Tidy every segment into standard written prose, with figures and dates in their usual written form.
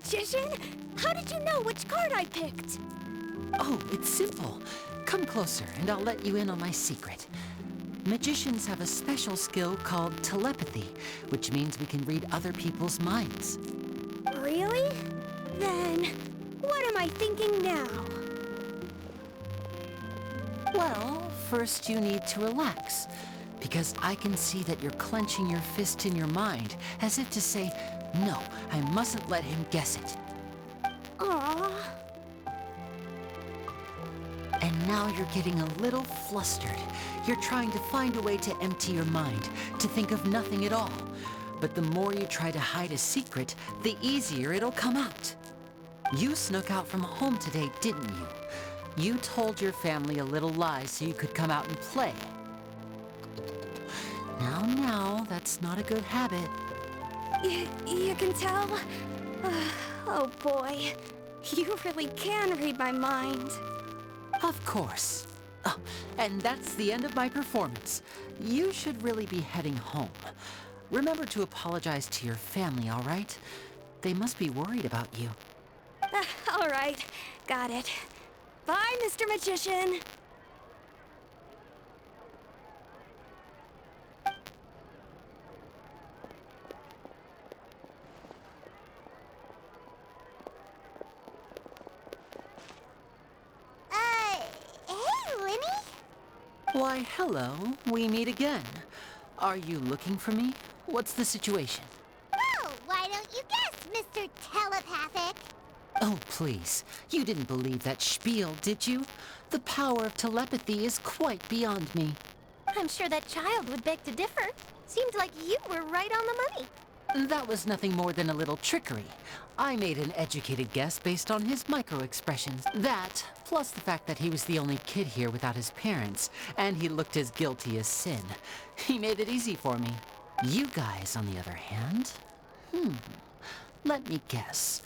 Magician? How did you know which card I picked? Oh, it's simple. Come closer and I'll let you in on my secret. Magicians have a special skill called telepathy, which means we can read other people's minds. Really? Then, what am I thinking now? Well, first you need to relax, because I can see that you're clenching your fist in your mind, as if to say, no, I mustn't let him guess it. Aww. And now you're getting a little flustered. You're trying to find a way to empty your mind, to think of nothing at all. But the more you try to hide a secret, the easier it'll come out. You snuck out from home today, didn't you? You told your family a little lie so you could come out and play. Now, that's not a good habit. You can tell? Oh boy, you really can read my mind. Of course. Oh, and that's the end of my performance. You should really be heading home. Remember to apologize to your family, all right? They must be worried about you. All right, got it. Bye, Mr. Magician. Hey, Lyney? Why, hello. We meet again. Are you looking for me? What's the situation? Oh, why don't you guess, Mr. Telepathic? Oh, please. You didn't believe that spiel, did you? The power of telepathy is quite beyond me. I'm sure that child would beg to differ. Seemed like you were right on the money. That was nothing more than a little trickery. I made an educated guess based on his micro-expressions. That, plus the fact that he was the only kid here without his parents, and he looked as guilty as sin. He made it easy for me. You guys, on the other hand? Let me guess.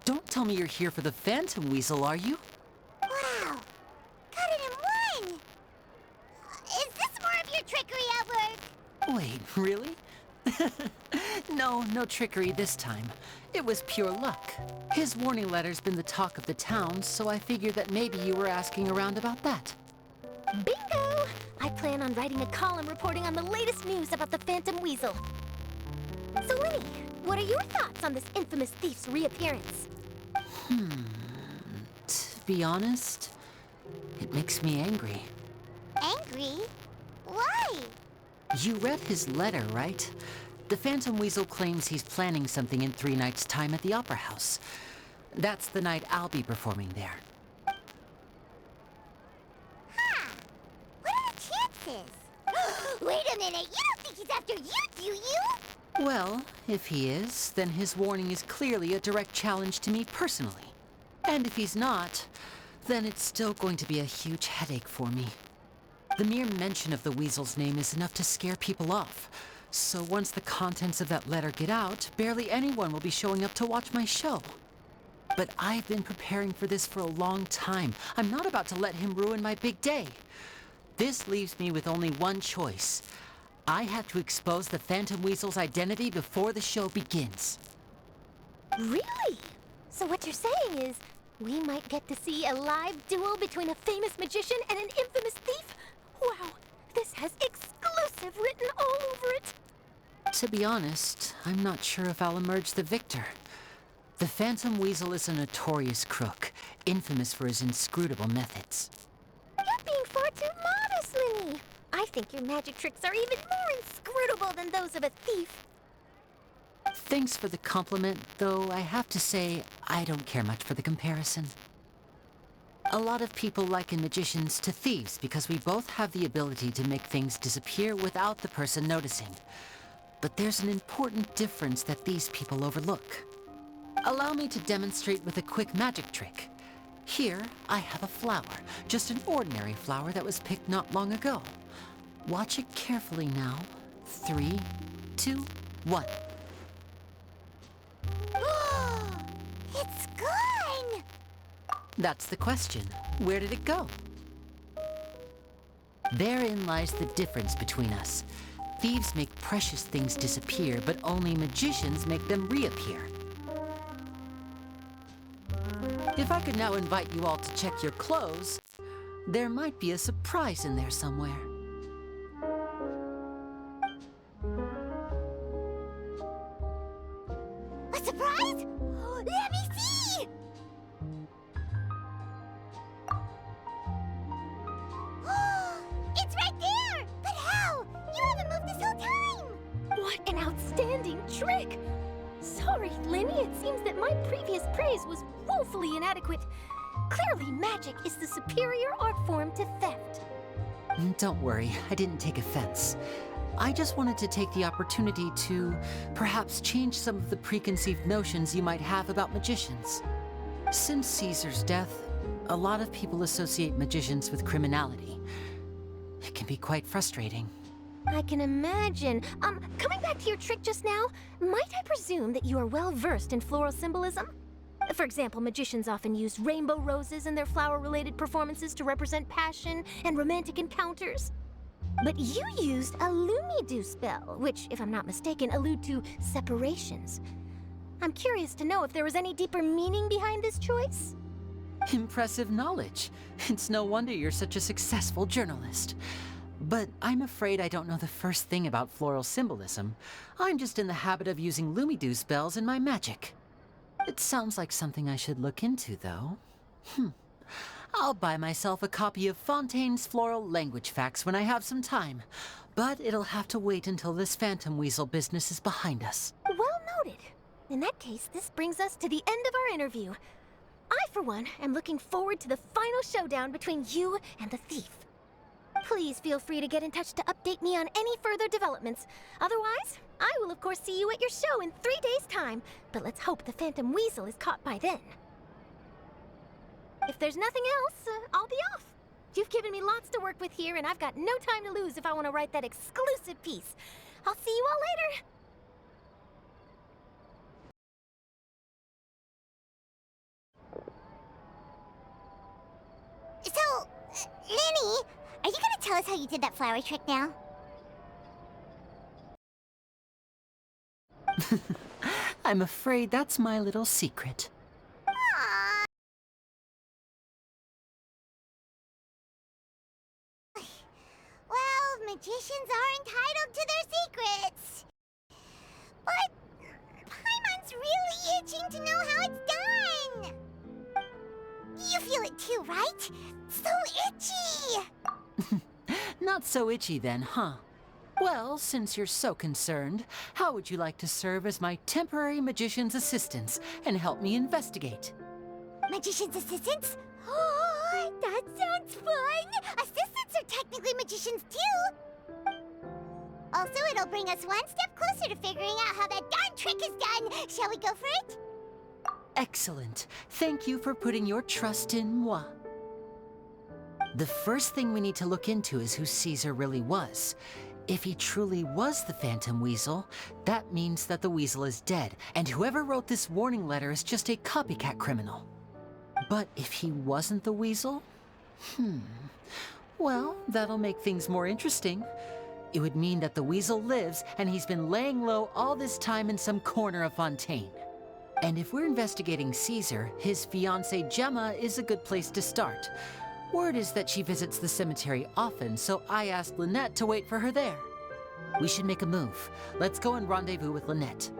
Don't tell me you're here for the Phantom Weasel, are you? Wow, got it in one! Is this more of your trickery at work? Wait, really? No trickery this time. It was pure luck. His warning letter's been the talk of the town, so I figured that maybe you were asking around about that. Bingo! I plan on writing a column reporting on the latest news about the Phantom Weasel. So, Lyney, what are your thoughts on this infamous thief's reappearance? To be honest, it makes me angry. Angry? Why? You read his letter, right? The Phantom Weasel claims he's planning something in 3 nights' time at the Opera House. That's the night I'll be performing there. Huh. What are the chances? Wait a minute, you don't think he's after you, do you? Well, if he is, then his warning is clearly a direct challenge to me personally. And if he's not, then it's still going to be a huge headache for me. The mere mention of the Weasel's name is enough to scare people off. So once the contents of that letter get out, barely anyone will be showing up to watch my show. But I've been preparing for this for a long time. I'm not about to let him ruin my big day. This leaves me with only one choice. I have to expose the Phantom Weasel's identity before the show begins. Really? So what you're saying is, we might get to see a live duel between a famous magician and an infamous thief? Wow, this has exclusive written all over it. To be honest, I'm not sure if I'll emerge the victor. The Phantom Weasel is a notorious crook, infamous for his inscrutable methods. You're being far too modest, Lyney. I think your magic tricks are even more inscrutable than those of a thief. Thanks for the compliment, though I have to say, I don't care much for the comparison. A lot of people liken magicians to thieves because we both have the ability to make things disappear without the person noticing. But there's an important difference that these people overlook. Allow me to demonstrate with a quick magic trick. Here, I have a flower, just an ordinary flower that was picked not long ago. Watch it carefully now. 3, 2, 1. It's gone! That's the question. Where did it go? Therein lies the difference between us. Thieves make precious things disappear, but only magicians make them reappear. If I could now invite you all to check your clothes, there might be a surprise in there somewhere. A surprise? Let me see! It's right there! But how? You haven't moved this whole time! What an outstanding trick! Sorry, Lyney, it seems that my previous praise was woefully inadequate. Clearly, magic is the superior art form to theft. Don't worry, I didn't take offense. I just wanted to take the opportunity to perhaps change some of the preconceived notions you might have about magicians. Since Caesar's death, a lot of people associate magicians with criminality. It can be quite frustrating. I can imagine. Coming back to your trick just now, might I presume that you are well versed in floral symbolism? For example, magicians often use rainbow roses in their flower-related performances to represent passion and romantic encounters. But you used a Lumidu spell, which, if I'm not mistaken, allude to separations. I'm curious to know if there was any deeper meaning behind this choice? Impressive knowledge. It's no wonder you're such a successful journalist. But I'm afraid I don't know the first thing about floral symbolism. I'm just in the habit of using Lumidu spells in my magic. It sounds like something I should look into, though. I'll buy myself a copy of Fontaine's Floral Language Facts when I have some time. But it'll have to wait until this phantom weasel business is behind us. Well noted. In that case, this brings us to the end of our interview. I, for one, am looking forward to the final showdown between you and the thief. Please feel free to get in touch to update me on any further developments. Otherwise, I will of course see you at your show in 3 days' time, but let's hope the Phantom Weasel is caught by then. If there's nothing else, I'll be off. You've given me lots to work with here, and I've got no time to lose if I want to write that exclusive piece. I'll see you all later. So, Lyney, are you gonna tell us how you did that flower trick now? I'm afraid that's my little secret. Aww. Well, magicians are entitled to their secrets. But Paimon's really itching to know how it's done. You feel it too, right? So itchy! Not so itchy then, huh? Well, since you're so concerned, how would you like to serve as my temporary magician's assistants and help me investigate? Magician's assistants? Oh, that sounds fun! Assistants are technically magicians too! Also, it'll bring us one step closer to figuring out how that darn trick is done! Shall we go for it? Excellent. Thank you for putting your trust in moi. The first thing we need to look into is who Caesar really was. If he truly was the Phantom Weasel, that means that the weasel is dead, and whoever wrote this warning letter is just a copycat criminal. But if he wasn't the weasel? Well, that'll make things more interesting. It would mean that the weasel lives, and he's been laying low all this time in some corner of Fontaine. And if we're investigating Caesar, his fiancée Gemma is a good place to start. Word is that she visits the cemetery often, so I asked Lynette to wait for her there. We should make a move. Let's go and rendezvous with Lynette.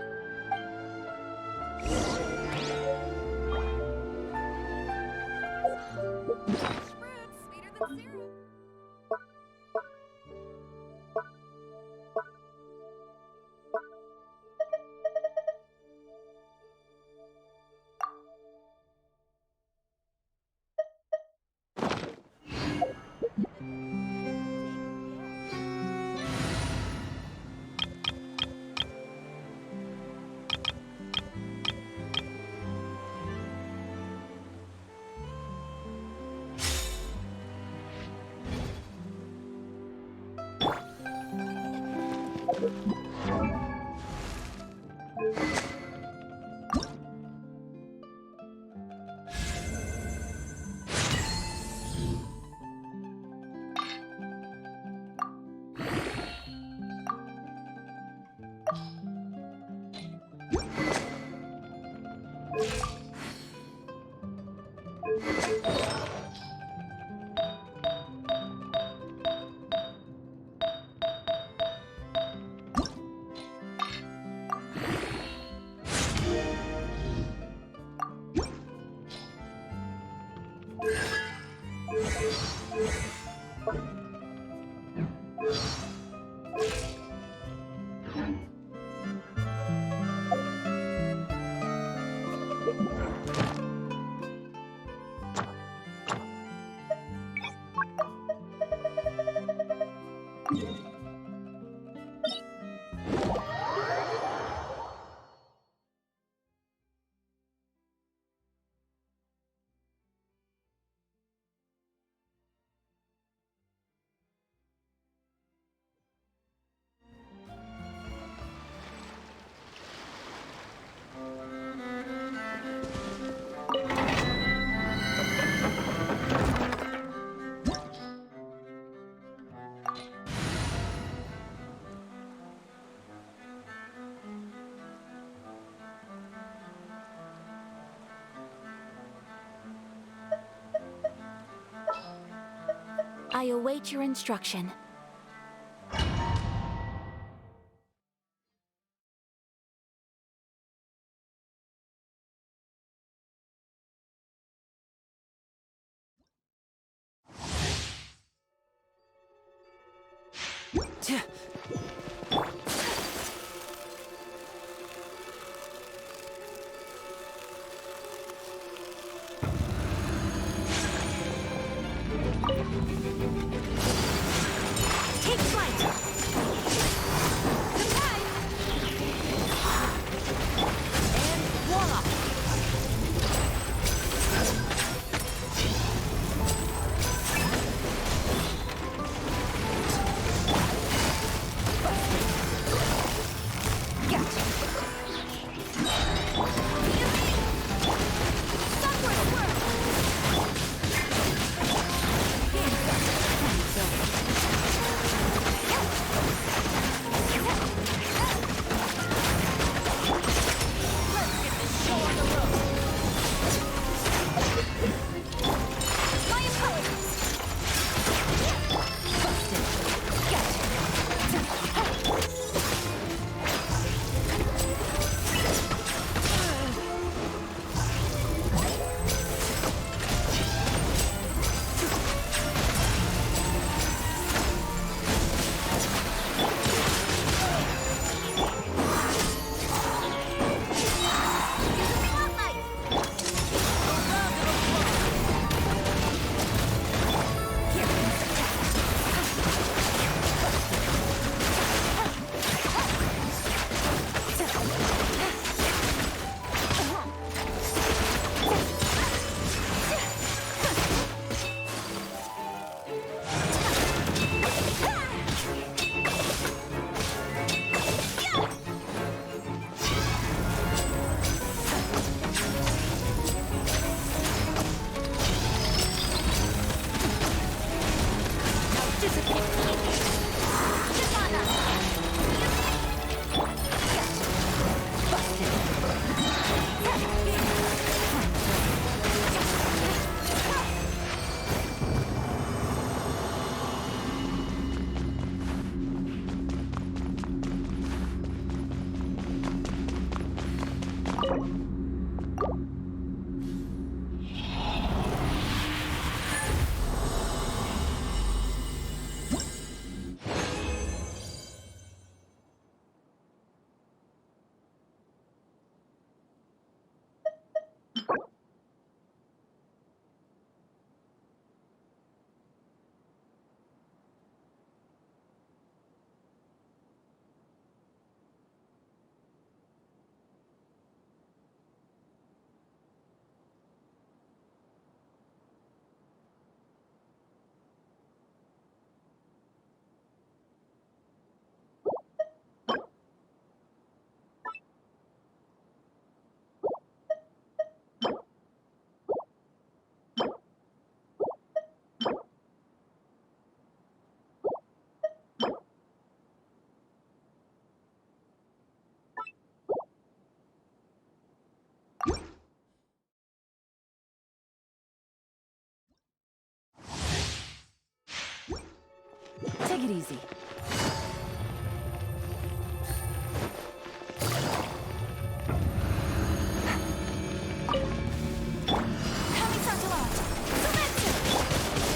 I await your instruction. Take flight! Surprise! And voila! Gotcha! Sunward swirl! Take it easy. Kami-Satellite! Surrender!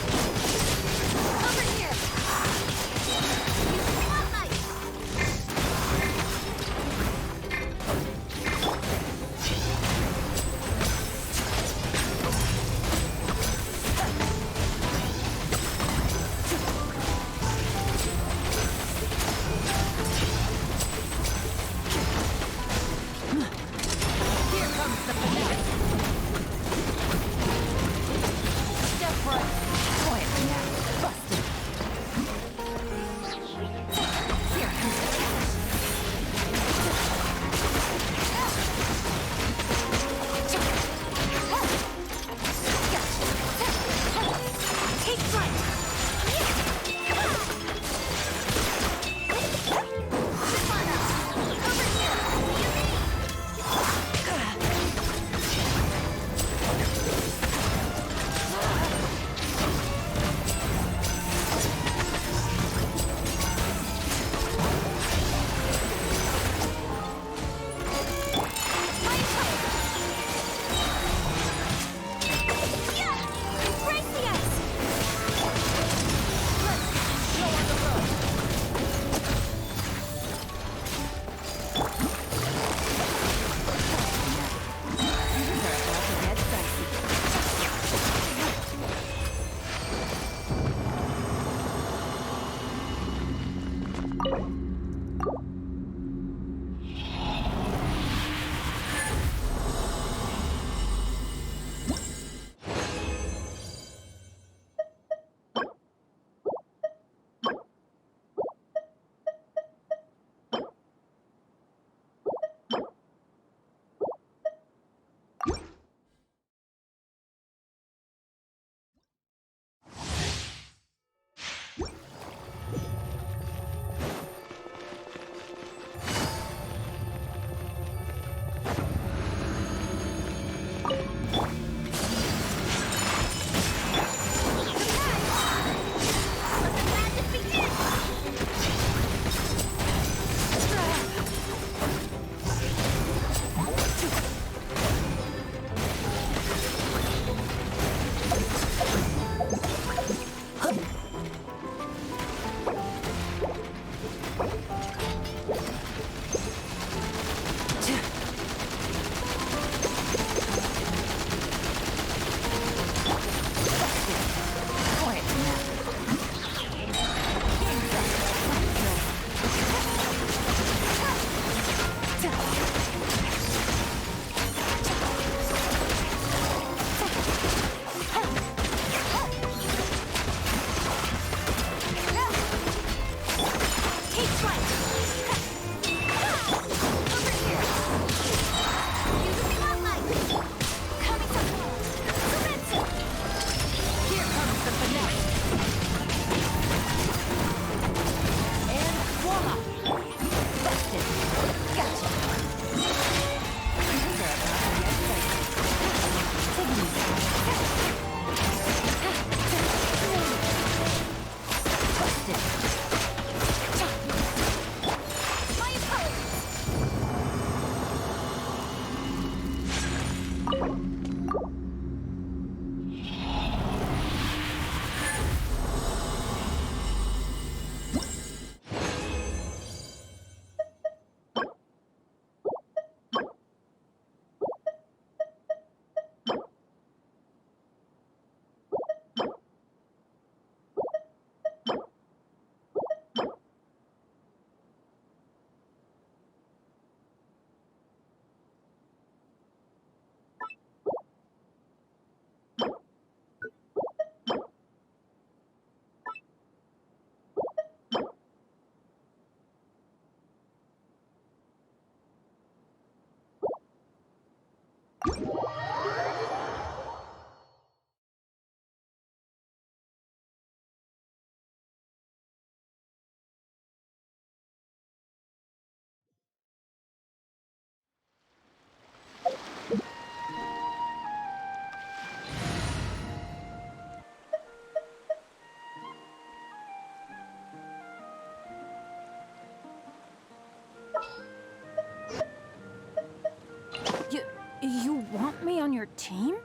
Fontaine?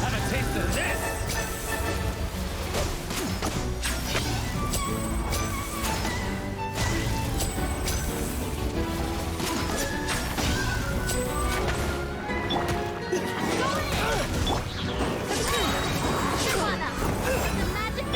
Have a taste of this! Shawna, the magic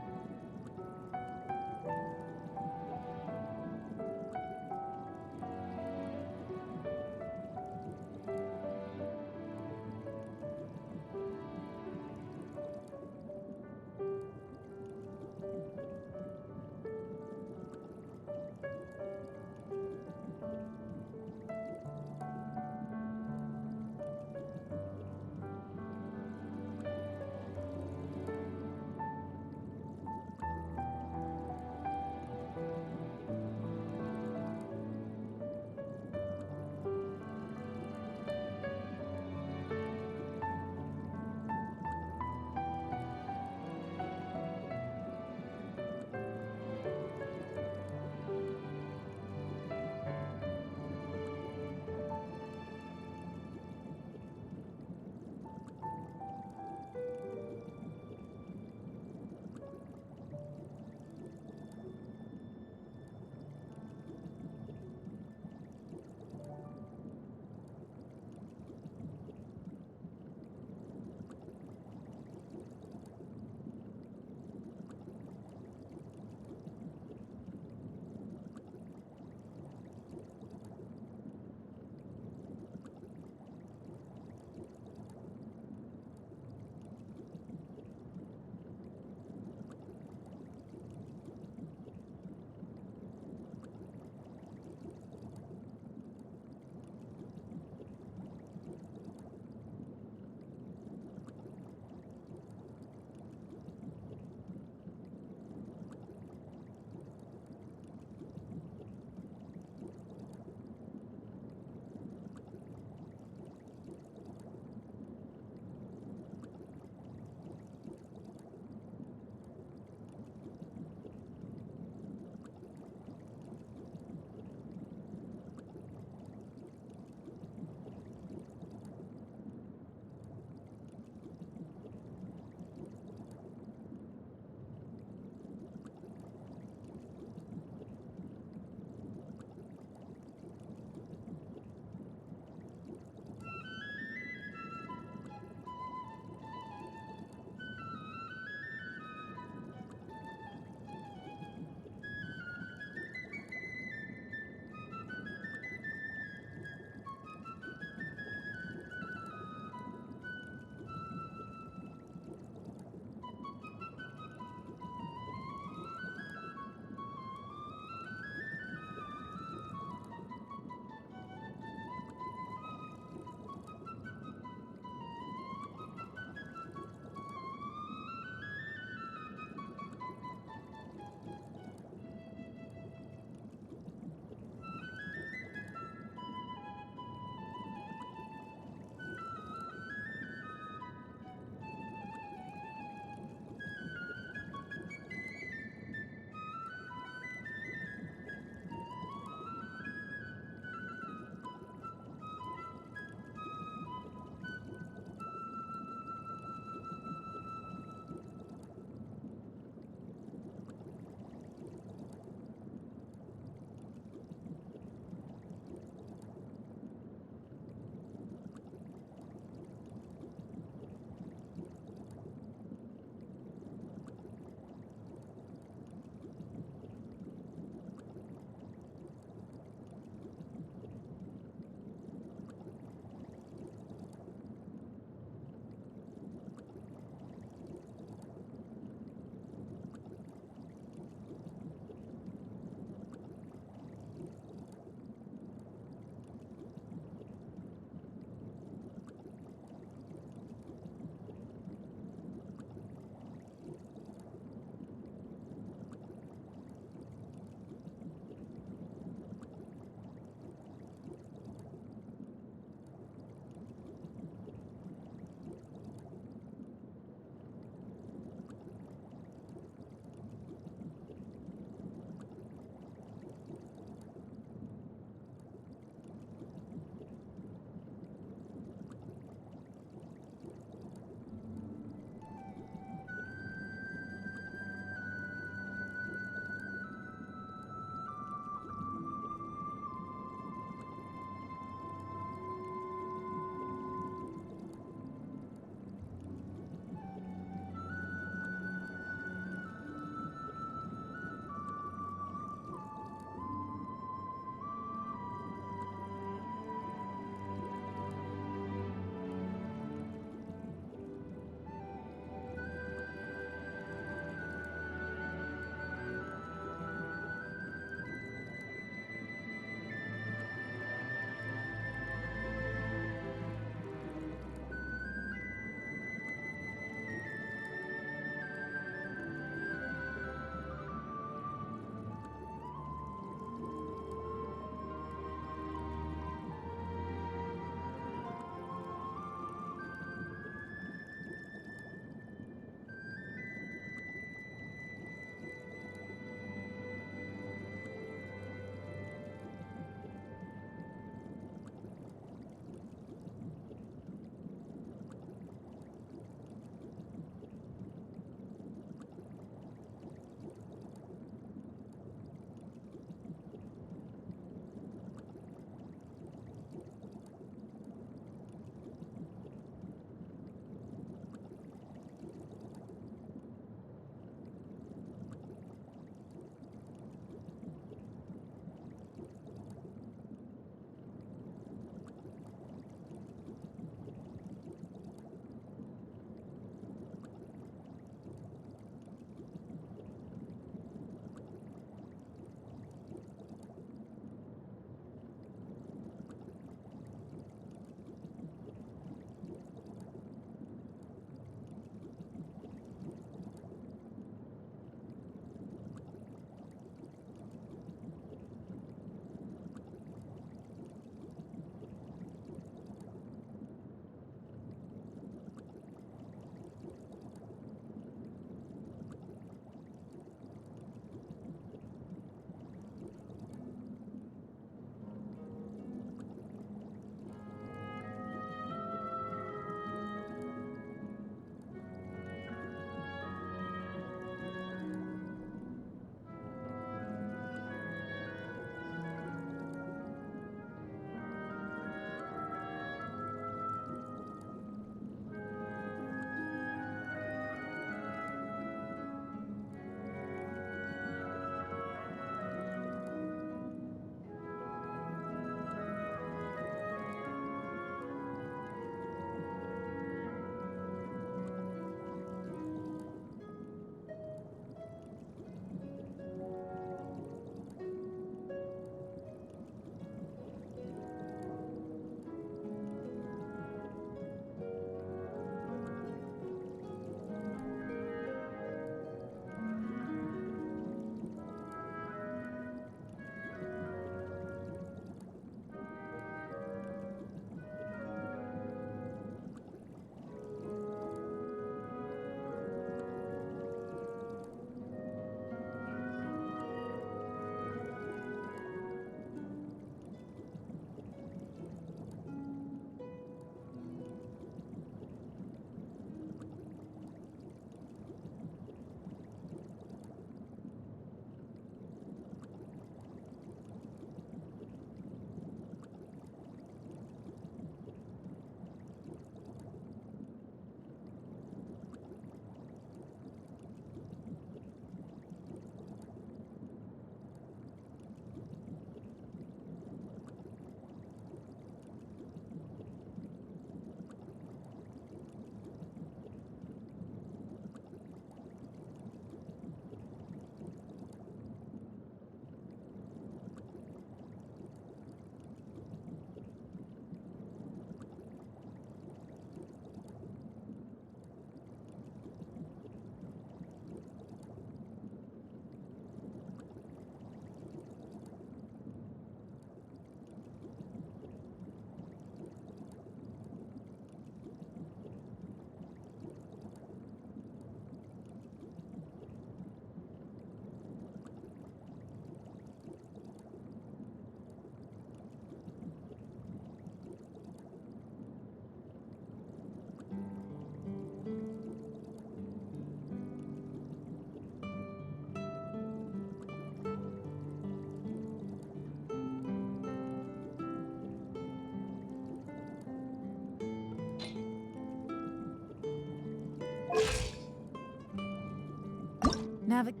Navigating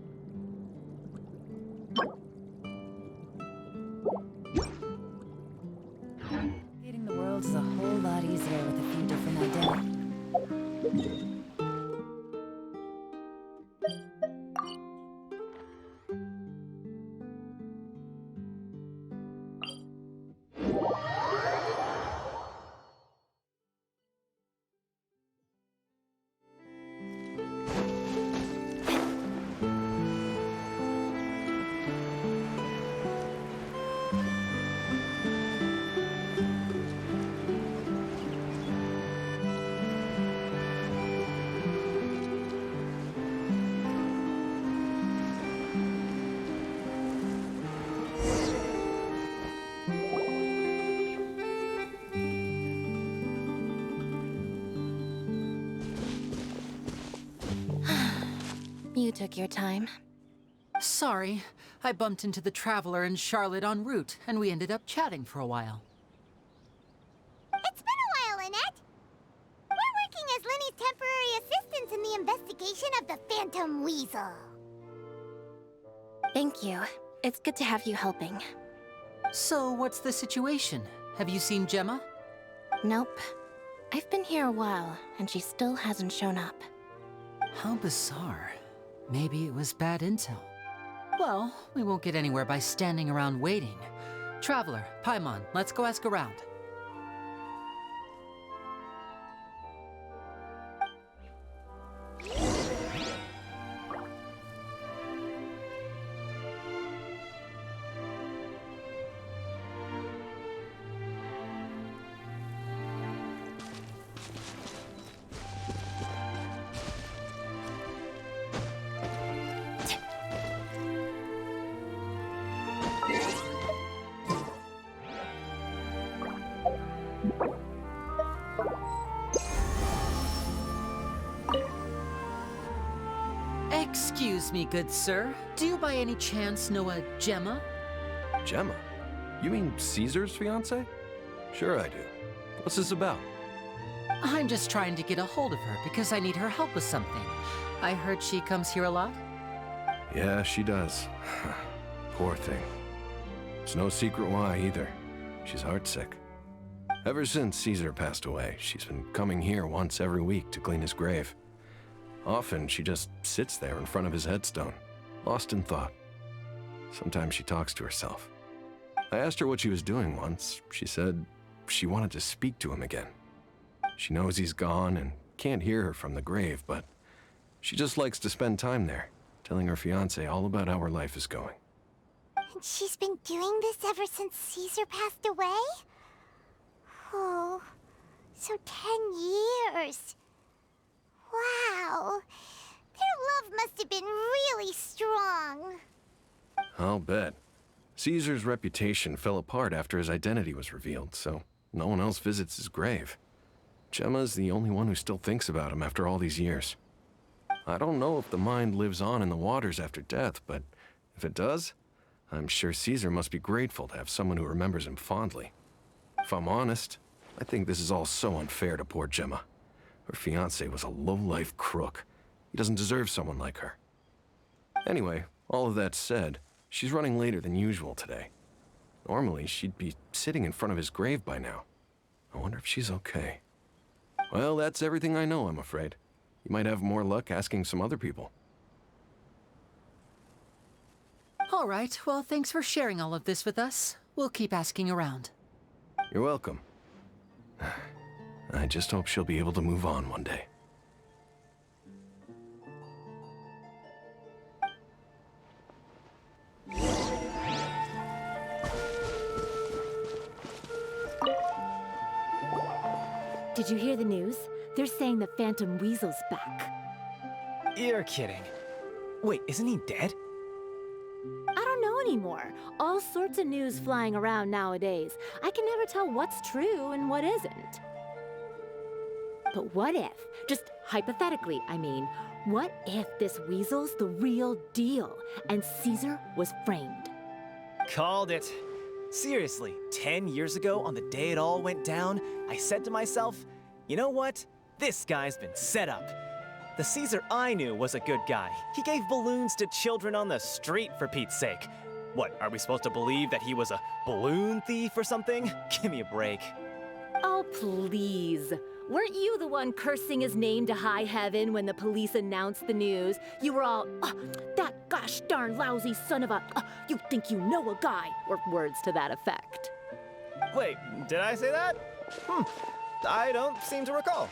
the world is a whole lot easier with a few different identities. You took your time. Sorry, I bumped into the Traveler and Charlotte en route, and we ended up chatting for a while. It's been a while, Annette. We're working as Lyney's temporary assistants in the investigation of the Phantom Weasel. Thank you. It's good to have you helping. So, what's the situation? Have you seen Gemma? Nope. I've been here a while, and she still hasn't shown up. How bizarre. Maybe it was bad intel. Well, we won't get anywhere by standing around waiting. Traveler, Paimon, let's go ask around. Excuse me, good sir. Do you by any chance know a Gemma? Gemma? You mean Caesar's fiance? Sure I do. What's this about? I'm just trying to get a hold of her because I need her help with something. I heard she comes here a lot. Yeah, she does. Poor thing. It's no secret why either. She's heartsick. Ever since Caesar passed away, she's been coming here once every week to clean his grave. Often, she just sits there in front of his headstone, lost in thought. Sometimes she talks to herself. I asked her what she was doing once. She said she wanted to speak to him again. She knows he's gone and can't hear her from the grave, but she just likes to spend time there, telling her fiancé all about how her life is going. And she's been doing this ever since Caesar passed away? Oh, so 10 years. Wow, their love must have been really strong. I'll bet. Caesar's reputation fell apart after his identity was revealed, so no one else visits his grave. Gemma's the only one who still thinks about him after all these years. I don't know if the mind lives on in the waters after death, but if it does, I'm sure Caesar must be grateful to have someone who remembers him fondly. If I'm honest, I think this is all so unfair to poor Gemma. Her fiancé was a low-life crook. He doesn't deserve someone like her. Anyway, all of that said, she's running later than usual today. Normally, she'd be sitting in front of his grave by now. I wonder if she's okay. Well, that's everything I know, I'm afraid. You might have more luck asking some other people. All right, well, thanks for sharing all of this with us. We'll keep asking around. You're welcome. I just hope she'll be able to move on one day. Did you hear the news? They're saying the Phantom Weasel's back. You're kidding. Wait, isn't he dead? I don't know anymore. All sorts of news flying around nowadays. I can never tell what's true and what isn't. But what if, just hypothetically, I mean, what if this weasel's the real deal and Caesar was framed? Called it. Seriously, 10 years ago, on the day it all went down, I said to myself, you know what? This guy's been set up. The Caesar I knew was a good guy. He gave balloons to children on the street, for Pete's sake. What, are we supposed to believe that he was a balloon thief or something? Give me a break. Oh, please. Weren't you the one cursing his name to high heaven when the police announced the news? You were all, that gosh darn lousy son of a, you think you know a guy, or words to that effect. Wait, did I say that? I don't seem to recall.